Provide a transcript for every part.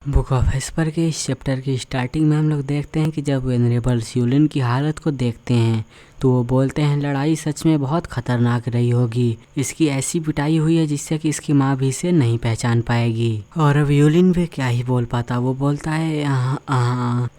Book of Esper के इस chapter की स्टार्टिंग में हम लोग देखते हैं कि जब वेनरेबल्स यूलिन की हालत को देखते हैं तो वो बोलते हैं लड़ाई सच में बहुत खतरनाक रही होगी। इसकी ऐसी पिटाई हुई है जिससे कि इसकी माँ भी इसे नहीं पहचान पाएगी। और अब यूलिन भी क्या ही बोल पाता, वो बोलता है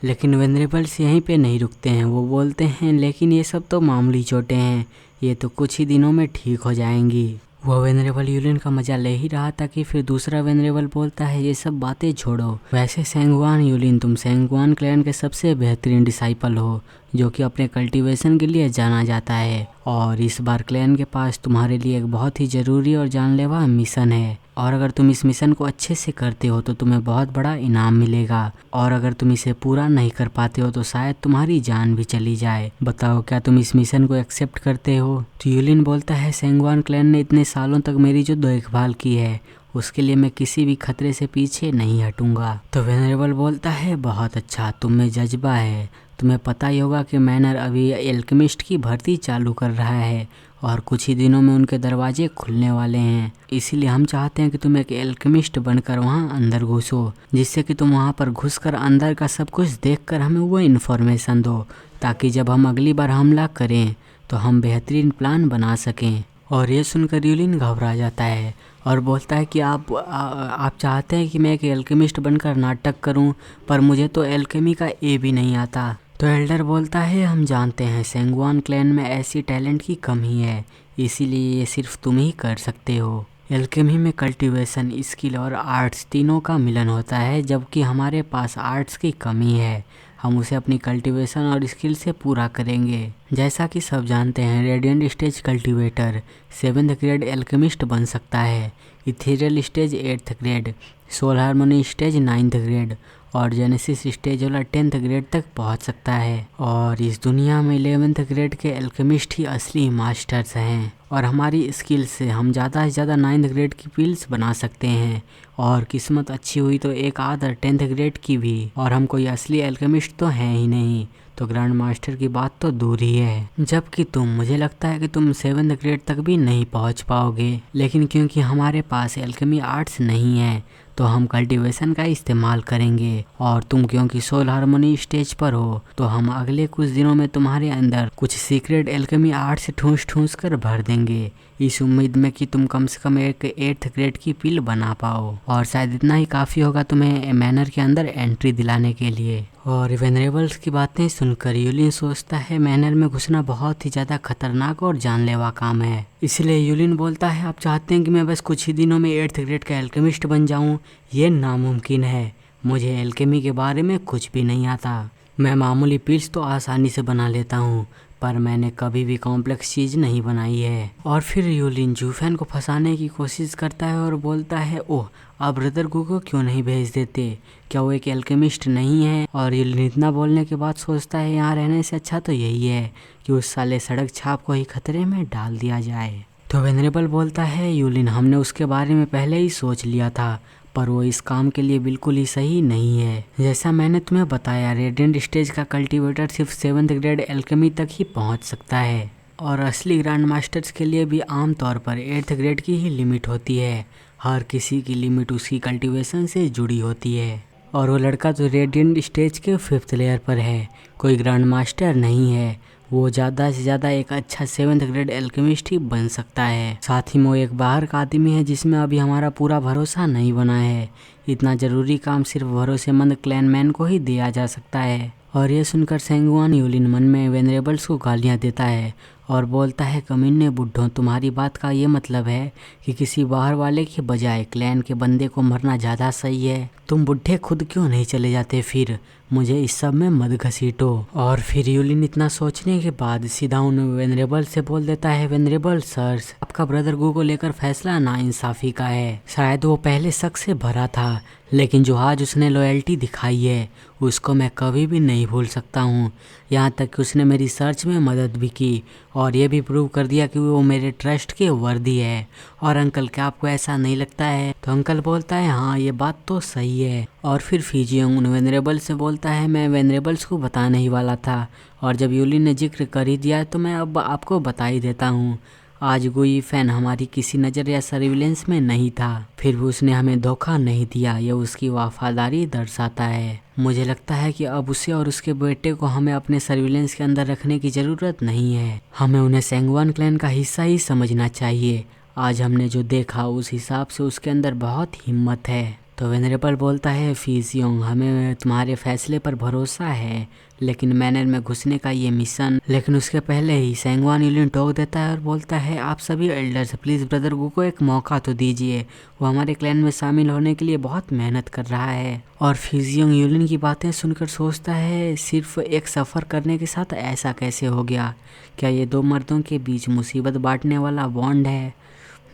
लेकिन वेनरेबल्स यहीं पे नहीं रुकते हैं। वो बोलते हैं लेकिन ये सब तो मामूली चोटें हैं, ये तो कुछ ही दिनों में ठीक हो जाएंगी। वो वेनरेबल यूलिन का मजा ले ही रहा था कि फिर दूसरा वेनरेबल बोलता है ये सब बातें छोड़ो, वैसे सेंगुआन यूलिन तुम सेंगुआन क्लैन के सबसे बेहतरीन डिसाइपल हो जो कि अपने कल्टीवेशन के लिए जाना जाता है, और इस बार क्लैन के पास तुम्हारे लिए एक बहुत ही ज़रूरी और जानलेवा मिशन है, और अगर तुम इस मिशन को अच्छे से करते हो तो तुम्हें बहुत बड़ा इनाम मिलेगा, और अगर तुम इसे पूरा नहीं कर पाते हो तो शायद तुम्हारी जान भी चली जाए। बताओ क्या तुम इस मिशन को एक्सेप्ट करते हो? तो यूलिन बोलता है सेंगुआन क्लैन ने इतने सालों तक मेरी जो देखभाल की है उसके लिए मैं किसी भी खतरे से पीछे नहीं हटूंगा। तो वेनरेबल बोलता है बहुत अच्छा, तुम में जज्बा है। तुम्हें पता ही होगा कि मैनर अभी एल्केमिस्ट की भर्ती चालू कर रहा है और कुछ ही दिनों में उनके दरवाजे खुलने वाले हैं, इसीलिए हम चाहते हैं कि तुम एक एल्केमिस्ट बनकर वहां अंदर घुसो, जिससे कि तुम वहां पर घुसकर अंदर का सब कुछ देखकर हमें वो इन्फॉर्मेशन दो, ताकि जब हम अगली बार हमला करें तो हम बेहतरीन प्लान बना सकें। और ये सुनकर यूलिन घबरा जाता है और बोलता है कि आप चाहते हैं कि मैं एक एल्केमिस्ट बनकर नाटक करूं, पर मुझे तो एल्केमी का ए भी नहीं आता। तो एल्डर बोलता है हम जानते हैं सेंगुआन क्लैन में ऐसी टैलेंट की कमी है, इसीलिए ये सिर्फ तुम ही कर सकते हो। एल्केमी में कल्टीवेशन, स्किल और आर्ट्स तीनों का मिलन होता है, जबकि हमारे पास आर्ट्स की कमी है। हम उसे अपनी कल्टीवेशन और स्किल से पूरा करेंगे। जैसा कि सब जानते हैं radiant stage cultivator 7th grade alchemist बन सकता है, ethereal stage 8th grade, soul harmony stage 9th grade और जेनेसिस स्टेज वाला 10th ग्रेड तक पहुंच सकता है। और इस दुनिया में 11th ग्रेड के एल्केमिस्ट ही असली मास्टर्स हैं, और हमारी स्किल से हम ज़्यादा से ज़्यादा 9th ग्रेड की पिल्स बना सकते हैं, और किस्मत अच्छी हुई तो एक आध 10th ग्रेड की भी, और हम कोई असली एल्केमिस्ट तो हैं ही नहीं, तो ग्रैंड मास्टर की बात तो दूर ही है। जबकि मुझे लगता है कि तुम 7th ग्रेड तक भी नहीं पहुंच पाओगे, लेकिन क्योंकि हमारे पास एल्केमी आर्ट्स नहीं है तो हम कल्टीवेशन का इस्तेमाल करेंगे, और तुम क्योंकि सोल हार्मोनी स्टेज पर हो तो हम अगले कुछ दिनों में तुम्हारे अंदर कुछ सीक्रेट एल्केमी आर्ट्स ठूंस ठूंस कर भर देंगे, इस उम्मीद में कि तुम कम से कम एक 8th ग्रेड की पिल बना पाओ, और शायद इतना ही काफ़ी होगा तुम्हें मैनर के अंदर एंट्री दिलाने के लिए। और वेनरेबल्स की बातें सुनकर यूलिन सोचता है मैनर में घुसना बहुत ही ज़्यादा खतरनाक और जानलेवा काम है, इसलिए यूलिन बोलता है आप चाहते हैं कि मैं बस कुछ ही दिनों में 8th ग्रेड का एल्केमिस्ट बन जाऊं? ये नामुमकिन है, मुझे एल्केमी के बारे में कुछ भी नहीं आता। मैं मामूली पिल्स तो आसानी से बना लेता हूँ, पर मैंने कभी भी कॉम्प्लेक्स चीज़ नहीं बनाई है। और फिर यूलिन जूफेन को फंसाने की कोशिश करता है और बोलता है ओह आप ब्रदर को क्यों नहीं भेज देते, क्या वो एक एल्केमिस्ट नहीं है? और यूलिन इतना बोलने के बाद सोचता है यहाँ रहने से अच्छा तो यही है कि उस साले सड़क छाप को ही खतरे में डाल दिया जाए। तो वेनरेबल बोलता है यूलिन हमने उसके बारे में पहले ही सोच लिया था, पर वो इस काम के लिए बिल्कुल ही सही नहीं है। जैसा मैंने तुम्हें बताया रेडिएंट स्टेज का कल्टीवेटर सिर्फ 7th ग्रेड एल्केमी तक ही पहुंच सकता है, और असली ग्रैंड मास्टर्स के लिए भी आमतौर पर 8th ग्रेड की ही लिमिट होती है। हर किसी की लिमिट उसकी कल्टीवेशन से जुड़ी होती है, और वो लड़का तो रेडिएंट स्टेज के 5th लेयर पर है, कोई ग्रैंड मास्टर नहीं है। वो ज़्यादा से ज़्यादा एक अच्छा 7th ग्रेड एल्केमिस्ट ही बन सकता है। साथ ही वो एक बाहर का आदमी है जिसमें अभी हमारा पूरा भरोसा नहीं बना है। इतना ज़रूरी काम सिर्फ भरोसेमंद क्लैनमैन को ही दिया जा सकता है। और ये सुनकर सेंगुआन यूलिन मन में वेनरेबल्स को गालियाँ देता है और बोलता है कमीने बुड्ढों, तुम्हारी बात का ये मतलब है कि किसी बाहर वाले के बजाय क्लैन के बंदे को मरना ज़्यादा सही है? तुम बुढ़े खुद क्यों नहीं चले जाते फिर? मुझे इस सब में मत घसीटो। और फिर यूलिन इतना सोचने के बाद सीधा उन वेनरेबल से बोल देता है वेनरेबल सर्स आपका ब्रदर को लेकर फैसला नाइंसाफ़ी का है। शायद वो पहले शक से भरा था, लेकिन जो आज उसने लॉयल्टी दिखाई है उसको मैं कभी भी नहीं भूल सकता हूँ। यहाँ तक कि उसने मेरी सर्च में मदद भी की और ये भी प्रूव कर दिया कि वो मेरे ट्रस्ट के वर्दी है। और अंकल क्या आपको ऐसा नहीं लगता है? तो अंकल बोलता है हाँ ये बात तो सही है। और फिर फिजियोंग वेनरेबल से बोलता है मैं वेनरेबल्स को बताने ही वाला था, और जब यूलिन ने जिक्र कर ही दिया तो मैं अब आपको बता ही देता हूँ। आज गुई फैन हमारी किसी नज़र या सर्विलेंस में नहीं था, फिर भी उसने हमें धोखा नहीं दिया। यह उसकी वफादारी दर्शाता है। मुझे लगता है कि अब उसे और उसके बेटे को हमें अपने सर्विलेंस के अंदर रखने की ज़रूरत नहीं है। हमें उन्हें सेंगवान क्लैन का हिस्सा ही समझना चाहिए। आज हमने जो देखा उस हिसाब से उसके अंदर बहुत हिम्मत है। तो वेनरेबल बोलता है, फिजियोंग हमें तुम्हारे फैसले पर भरोसा है, लेकिन मैनर में घुसने का ये मिशन। लेकिन उसके पहले ही सेंगवान यूलिन टोक देता है और बोलता है, आप सभी एल्डर्स प्लीज़ ब्रदर गु को एक मौका तो दीजिए। वो हमारे क्लैन में शामिल होने के लिए बहुत मेहनत कर रहा है। और फिजियोंग यूलिन की बातें सुनकर सोचता है, सिर्फ एक सफ़र करने के साथ ऐसा कैसे हो गया? क्या ये दो मर्दों के बीच मुसीबत बांटने वाला बॉन्ड है?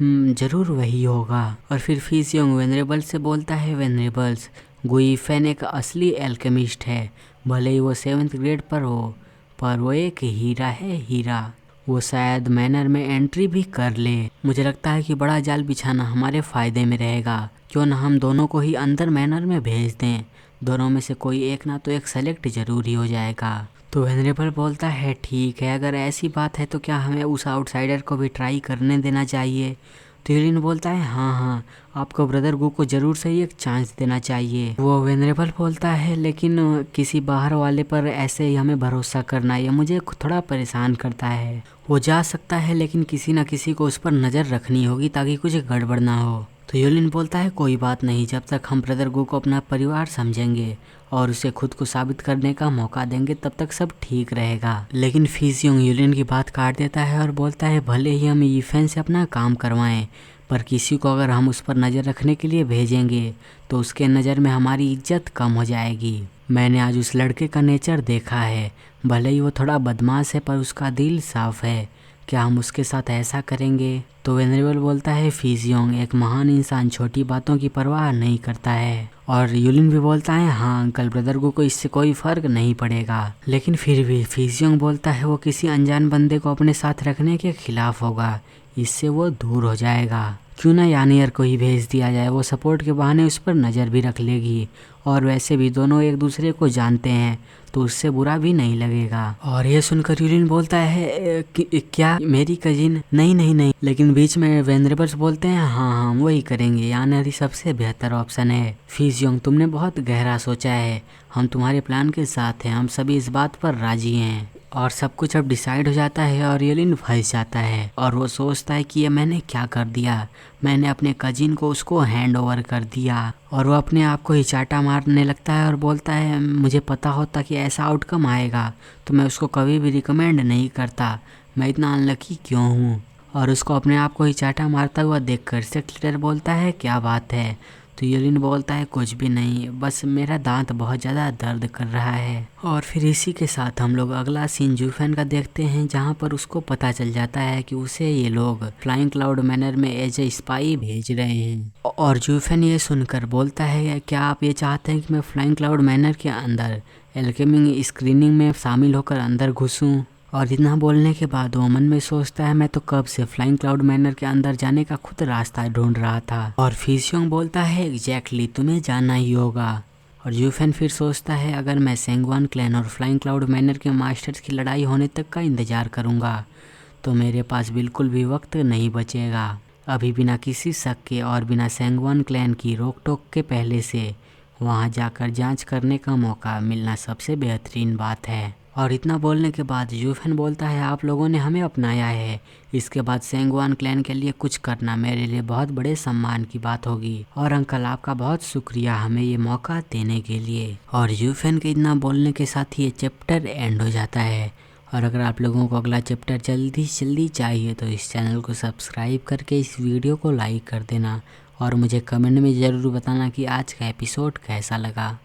जरूर वही होगा। और फिर फिजियोंग वेनरेबल से बोलता है, वेनरेबल्स गुई फैन एक असली एल्केमिस्ट है। भले ही वो 7th ग्रेड पर हो, पर वो एक हीरा है, हीरा। वो शायद मैनर में एंट्री भी कर ले। मुझे लगता है कि बड़ा जाल बिछाना हमारे फ़ायदे में रहेगा। क्यों ना हम दोनों को ही अंदर मैनर में भेज दें। दोनों में से कोई एक ना तो एक सेलेक्ट जरूर ही हो जाएगा। तो वेनरेबल बोलता है, ठीक है, अगर ऐसी बात है तो क्या हमें उस आउटसाइडर को भी ट्राई करने देना चाहिए? तो यूलिन बोलता है, हाँ, आपको ब्रदर गु को ज़रूर से ही एक चांस देना चाहिए। वो वेनरेबल बोलता है, लेकिन किसी बाहर वाले पर ऐसे ही हमें भरोसा करना ये मुझे थोड़ा परेशान करता है। वो जा सकता है, लेकिन किसी न किसी को उस पर नज़र रखनी होगी ताकि कुछ गड़बड़ ना हो। तो यूलिन बोलता है, कोई बात नहीं, जब तक हम ब्रदर गु को अपना परिवार समझेंगे और उसे खुद को साबित करने का मौका देंगे तब तक सब ठीक रहेगा। लेकिन फिजियोंग यूलिन की बात काट देता है और बोलता है, भले ही हम ईफेन से अपना काम करवाएं, पर किसी को अगर हम उस पर नज़र रखने के लिए भेजेंगे तो उसके नज़र में हमारी इज्जत कम हो जाएगी। मैंने आज उस लड़के का नेचर देखा है, भले ही वो थोड़ा बदमाश है पर उसका दिल साफ है। क्या हम उसके साथ ऐसा करेंगे? तो वेनरेबल बोलता है, फिजियोंग एक महान इंसान छोटी बातों की परवाह नहीं करता है। और यूलिन भी बोलता है, हाँ अंकल, ब्रदर को इससे कोई फर्क नहीं पड़ेगा। लेकिन फिर भी फिजियोंग बोलता है, वो किसी अनजान बंदे को अपने साथ रखने के खिलाफ होगा, इससे वो दूर हो जाएगा। क्यों ना यानियर को ही भेज दिया जाए, वो सपोर्ट के बहाने उस पर नज़र भी रख लेगी। और वैसे भी दोनों एक दूसरे को जानते हैं तो उससे बुरा भी नहीं लगेगा। और ये सुनकर यूलिन बोलता है, क्या मेरी कजिन? नहीं नहीं नहीं। लेकिन बीच में वेनरेबल्स बोलते हैं, हाँ वही करेंगे, यानियर ही सबसे बेहतर ऑप्शन है। फिजियोंग तुमने बहुत गहरा सोचा है, हम तुम्हारे प्लान के साथ हैं, हम सभी इस बात पर राजी हैं। और सब कुछ अब डिसाइड हो जाता है और यूलिन फंस जाता है और वो सोचता है कि ये मैंने क्या कर दिया, मैंने अपने कजिन को उसको हैंड ओवर कर दिया। और वो अपने आप को ही चाटा मारने लगता है और बोलता है, मुझे पता होता कि ऐसा आउटकम आएगा तो मैं उसको कभी भी रिकमेंड नहीं करता, मैं इतना अनलकी क्यों हूँ। और उसको अपने आप को ही चाटा मारता हुआ देखकर सेक्ट लीडर बोलता है, क्या बात है? तो यूलिन बोलता है, कुछ भी नहीं, बस मेरा दांत बहुत ज़्यादा दर्द कर रहा है। और फिर इसी के साथ हम लोग अगला सीन जूफेन का देखते हैं, जहां पर उसको पता चल जाता है कि उसे ये लोग फ्लाइंग क्लाउड मैनर में एज ए स्पाई भेज रहे हैं। और जूफेन ये सुनकर बोलता है, क्या आप ये चाहते हैं कि मैं फ्लाइंग क्लाउड मैनर के अंदर एल्केमी स्क्रीनिंग में शामिल होकर अंदर घुसूं? और इतना बोलने के बाद वो मन में सोचता है, मैं तो कब से फ्लाइंग क्लाउड मैनर के अंदर जाने का खुद रास्ता ढूंढ रहा था। और फिजियोंग बोलता है, एग्जैक्टली, तुम्हें जाना ही होगा। और जूफेन फिर सोचता है, अगर मैं सेंगवान क्लैन और फ्लाइंग क्लाउड मैनर के मास्टर्स की लड़ाई होने तक का इंतजार करूंगा तो मेरे पास बिल्कुल भी वक्त नहीं बचेगा। अभी बिना किसी शक के और बिना सेंगवान क्लैन की रोक टोक के पहले से वहां जाकर जांच करने का मौका मिलना सबसे बेहतरीन बात है। और इतना बोलने के बाद जूफेन बोलता है, आप लोगों ने हमें अपनाया है, इसके बाद सेंगवान क्लैन के लिए कुछ करना मेरे लिए बहुत बड़े सम्मान की बात होगी। और अंकल, आपका बहुत शुक्रिया हमें ये मौका देने के लिए। और जूफेन के इतना बोलने के साथ ही ये चैप्टर एंड हो जाता है। और अगर आप लोगों को अगला चैप्टर जल्दी जल्दी चाहिए तो इस चैनल को सब्सक्राइब करके इस वीडियो को लाइक कर देना और मुझे कमेंट में ज़रूर बताना कि आज का एपिसोड कैसा लगा।